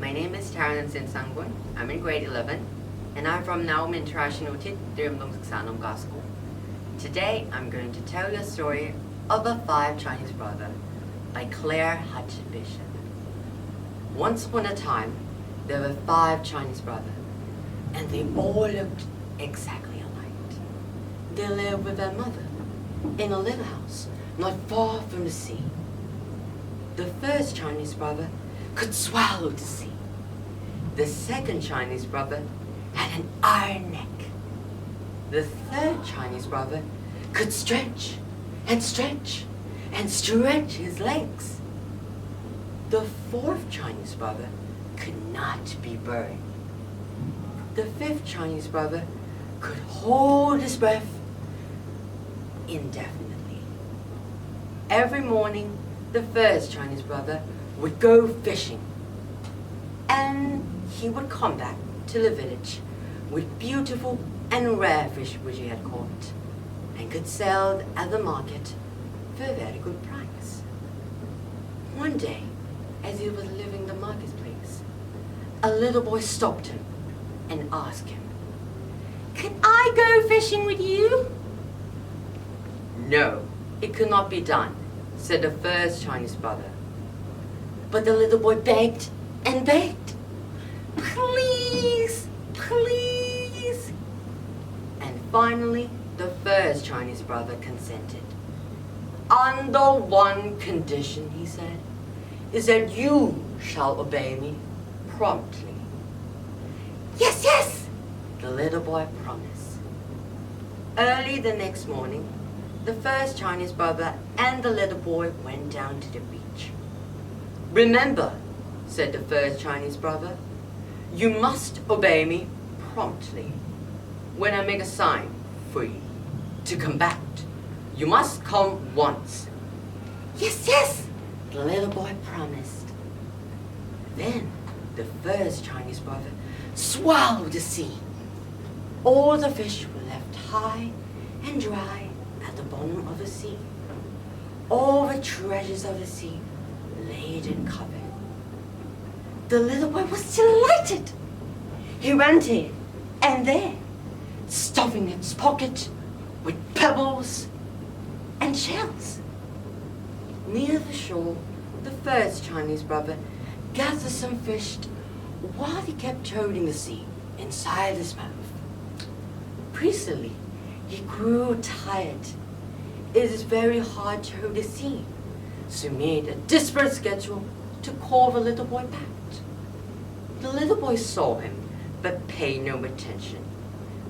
My name is Taryn Sangwon. I'm in grade 11, and I'm from Naum International Tit School. Today, I'm going to tell you a story of the 5 Chinese brothers by Claire Hutch Bishop. Once upon a time, there were 5 Chinese brothers, and they all looked exactly alike. They lived with their mother in a little house not far from the sea. The first Chinese brother could swallow the sea. The second Chinese brother had an iron neck. The third Chinese brother could stretch and stretch and stretch his legs. The fourth Chinese brother could not be burned. The fifth Chinese brother could hold his breath indefinitely. Every morning, the first Chinese brother would go fishing, and he would come back to the village with beautiful and rare fish which he had caught, and could sell at the market for a very good price. One day, as he was leaving the marketplace, a little boy stopped him and asked him, "Can I go fishing with you?" "No, it could not be done," said the first Chinese brother. But the little boy begged and begged. "Please, please." And finally, the first Chinese brother consented. "Under one condition," he said, "is that you shall obey me promptly." "Yes, yes," the little boy promised. Early the next morning, the first Chinese brother and the little boy went down to the beach. "Remember," said the first Chinese brother, "you must obey me promptly. When I make a sign for you to come back, you must come once." "Yes, yes," the little boy promised. Then the first Chinese brother swallowed the sea. All the fish were left high and dry at the bottom of the sea. All the treasures of the sea laid and covered. The little boy was delighted. He ran here and there, stuffing its pocket with pebbles and shells. Near the shore, the first Chinese brother gathered some fish while he kept holding the sea inside his mouth. Presently, he grew tired. It is very hard to hold the sea, so he made a desperate schedule to call the little boy back. The little boy saw him, but paid no attention,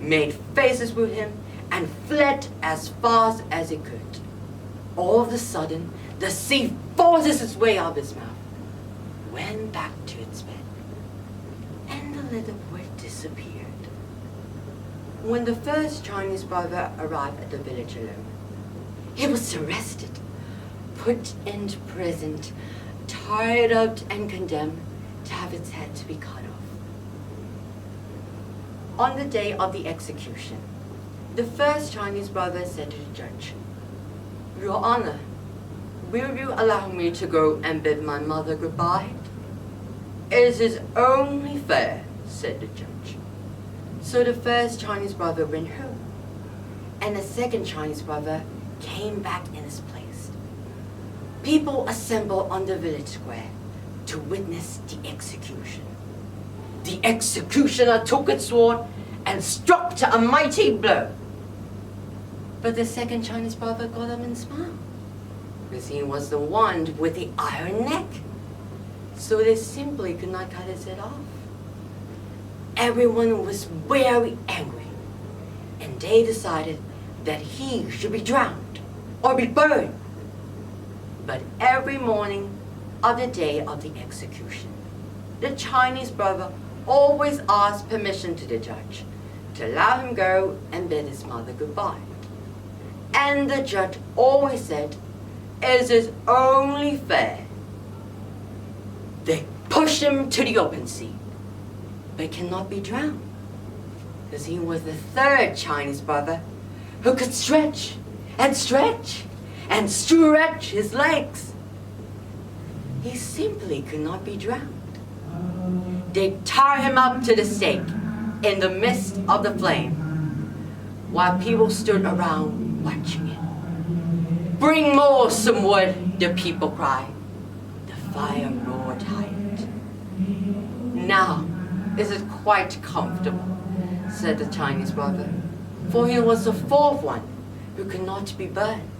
made faces with him, and fled as fast as he could. All of a sudden, the sea forces its way out of his mouth, went back to its bed, and the little boy disappeared. When the first Chinese brother arrived at the village alone, he was arrested, put into prison, tied up and condemned to have its head to be cut off. On the day of the execution, the first Chinese brother said to the judge, "Your Honor, will you allow me to go and bid my mother goodbye?" "It is only fair," said the judge. So the first Chinese brother went home, and the second Chinese brother came back in his place. People assembled on the village square to witness the execution. The executioner took its sword and struck to a mighty blow. But the second Chinese brother got up and smiled, because he was the one with the iron neck. So they simply could not cut his head off. Everyone was very angry, and they decided that he should be drowned or be burned. But every morning of the day of the execution, the Chinese brother always asked permission to the judge to allow him go and bid his mother goodbye. And the judge always said, "It is only fair." They pushed him to the open sea, but cannot be drowned, because he was the third Chinese brother who could stretch and stretch and stretch his legs. He simply could not be drowned. They tie him up to the stake in the midst of the flame, while people stood around watching it. "Bring more some wood," the people cried. The fire roared higher. "Now is it quite comfortable," said the Chinese brother, for he was the fourth one who could not be burned.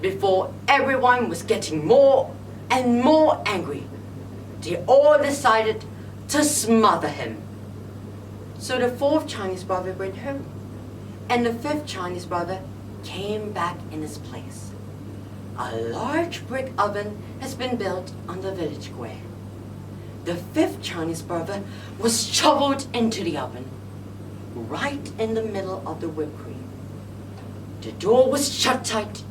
Before everyone was getting more and more angry, they all decided to smother him. So the fourth Chinese brother went home, and the fifth Chinese brother came back in his place. A large brick oven has been built on the village square. The fifth Chinese brother was shoveled into the oven, right in the middle of the whipped cream. The door was shut tight,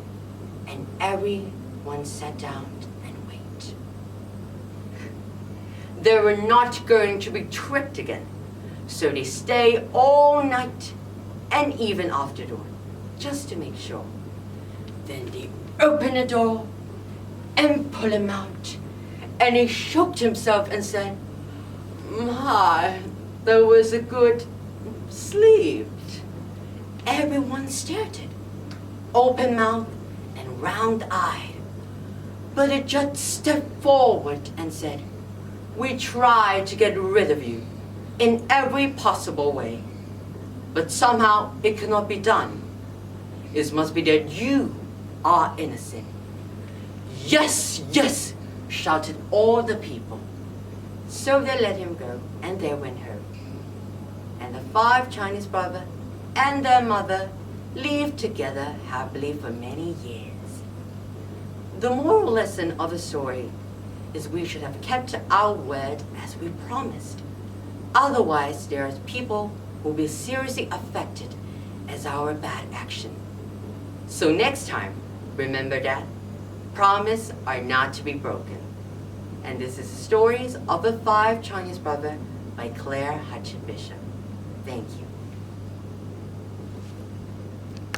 and everyone sat down and waited. They were not going to be tricked again, so they stayed all night and even after dawn, just to make sure. Then they opened the door and pulled him out, and he shook himself and said, "My, that was a good sleep." Everyone stared at it, open mouthed and round-eyed. But it just stepped forward and said, "We tried to get rid of you in every possible way, but somehow it cannot be done. It must be that you are innocent." "Yes, yes," shouted all the people. So they let him go, and they went home. And the five Chinese brothers and their mother lived together happily for many years. The moral lesson of the story is we should have kept our word as we promised. Otherwise, there are people who will be seriously affected as our bad action. So next time, remember that promises are not to be broken. And this is the stories of the five Chinese brothers by Claire Hutchin Bishop. Thank you.